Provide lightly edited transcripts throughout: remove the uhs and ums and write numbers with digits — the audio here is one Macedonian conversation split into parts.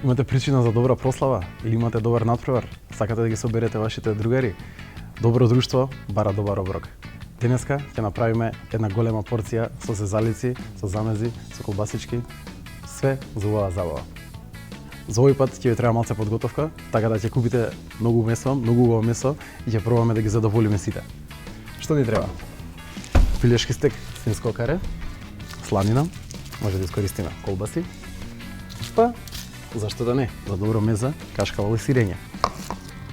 Имате причина за добра прослава или имате добар надпревар? Сакате да ги соберете вашите другари? Добро друштво бара добар оброк. Денеска ќе направиме една голема порција со зезалици, со замези, со колбасички, све за убава забава. За овој пат ќе ви треба малце подготовка, така да ќе купите многу месо, многу убаво месо и ќе пробаме да ги задоволиме сите. Што ни треба? Пилешки стек, свинско каре, сланина, може да искористиме колбаси, па зашто да не, за добро меза, кашкавал и сирење.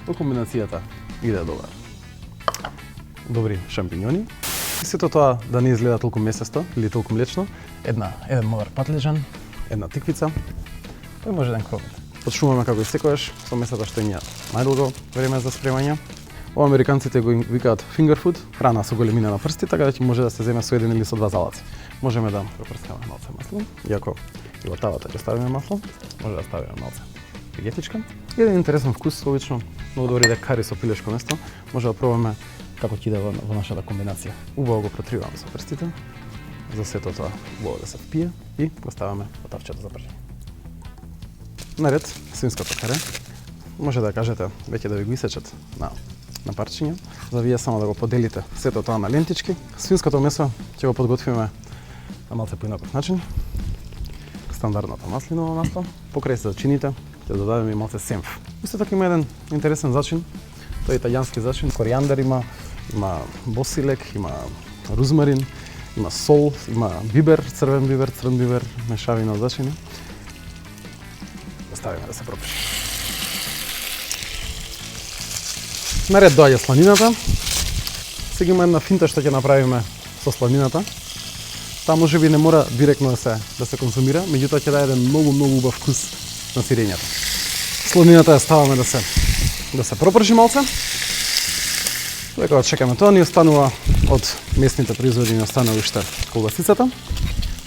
Во комбинацијата иде добар. Добри шампиньони. И сето тоа да не изгледа толку месесто или толку млечно, еден модер патлежан, една тиквица, па може еден кромит. Почнуваме како и секогаш со месото што има најдолго време за спремање. Ова американците го викаат finger food, храна со големина на прсти, така да ќе може да се земе со еден или со два залаци. Можеме да пропрскаме малце масло, иако и во тавата ќе ставиме масло, може да ставиме малце вегетичка. И еден интересен вкус, обично многу добри кари со пилешко место, може да пробаме како ќе иде во нашата комбинација. Убаво го протриваме со прстите, за сето тоа убаво да се впие и го ставаме во тавчето за пржење. Наред, свинското каре, може да кажете веќе да ви го исечат на парчиња, за вие само да го поделите сето тоа на лентички. Свинското месо ќе го подготвиме на малце поинаков начин. Стандардното маслиново масло, покрај се зачините ќе додадеме и малце сенф. Исто така има еден интересен зачин, тој е италијански зачин, коријандар има босилек, има рузмарин, има сол, има бибер, црвен бибер, мешавина од зачини. Ставиме да се пропише. Наред доаѓа сланината. Сега има една финта што ќе направиме со сланината. Таа можеби не мора директно да се консумира, меѓутоа ќе даде еден многу убав вкус на сирењето. Сланината ја ставаме да се пропржи малце. Кога чекаме тоа, ни останува од местните производи, ни останува уште колбасицата.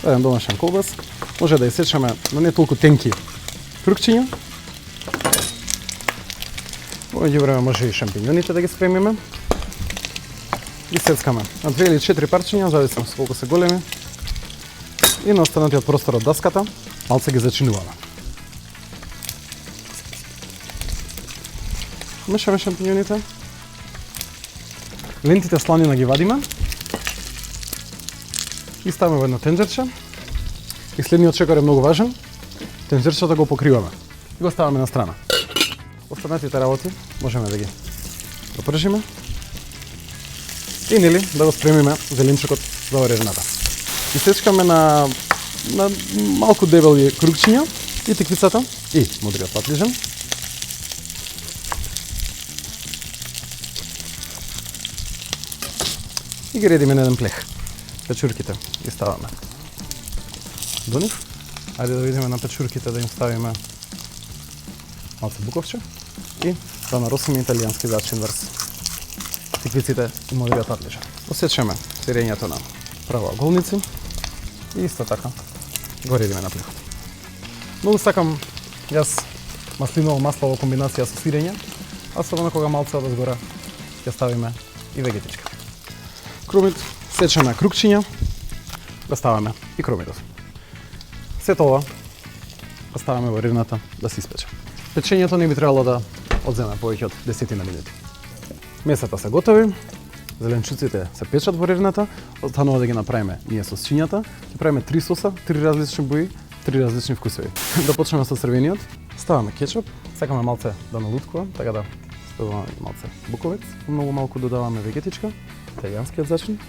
Еден домашен колбас. Може да исечеме на не толку тенки крукчиња. Во меѓувреме може и шампиньоните да ги спремиме. Ги сецкаме на 2 или 4 парчиња, зависно со колку се големи. И на останатиот простор од даската малце ги зачинуваме. Мешаме шампиньоните. Лентите сланина ги вадиме. И ставаме во едно тенџерче. И следниот чекор е многу важен. Тенџерчето го покриваме и го ставаме на страна. Останатите работи можеме да ги пропржиме и да го спремиме зеленчукот за варената. Исечкаме на малку дебели крукчиња и тиквицата и модриот патлижан. И ги редиме на еден плех. Печурките ги ставаме до нив. Ајде да видиме на печурките да им ставиме малце буковче и да наросиме италијански зачин врз тиквиците и модриот патлижан. Осечеме сирењето на правоаголници и исто така го редиме на плехот. Многу сакам јас маслиново масло во комбинација со сирење, а со кога малце одозгора ќе ставиме и вегетичка. Кромит сечеме крукчиња, го ставаме и кромитот. Сето ова го ставаме во ревната да се испече. Печењето не би требало да одземе повеќе од 10 минути. Месата се готови, зеленчуците се печат во ревната, останува да ги направиме ние сосчињата. Ќе правиме 3 соса, 3 различни бои, 3 различни вкусови. Да почнеме со црвениот. Ставаме кетчуп, сакаме малце да налуткува, така да ставаме малце буковец, многу малку додаваме вегетичка, италијанскиот зачин.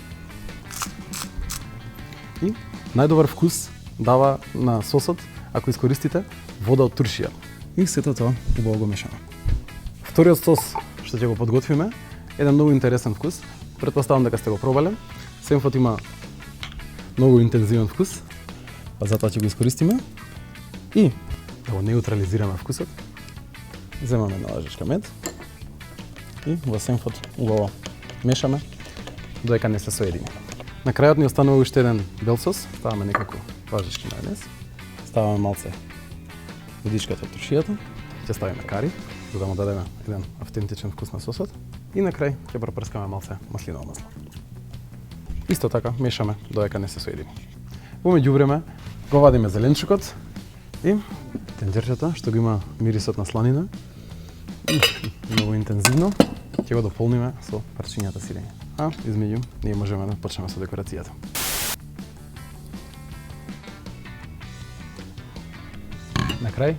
И најдобар вкус дава на сосот ако искористите вода од туршија. И сето тоа убаво го мешаме. Вториот сос што ќе го подготвиме е еден многу интересен вкус. Претпоставам дека сте го пробале. Сенфот има многу интензивен вкус, па затоа ќе го искористиме. И да го неутрализираме вкусот, земаме една лажичка мед и во сенфот убаво мешаме додека не се соедини. На крајот ни останува уште еден бел сос, ставаме некако лажички мајонез, ставаме малце водичката од туршијата, ќе ставиме кари, за да му дадеме еден автентичен вкус на сосот и на крај ќе пропрскаме малце маслиново масло. Исто така мешаме додека не се соедини. Во меѓувреме го вадиме зеленчукот И тенџерчето што го има мирисот на сланина, многу интензивно, ќе го дополниме со парчињата сирење. А измеѓу ние можеме да почнеме со декорацијата. На крај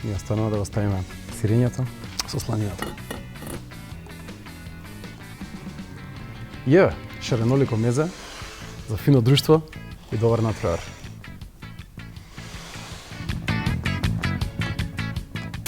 ни останува да го ставиме сирењето со сланината. Је, шаренолико мезе за фино друштво и добар натпревар.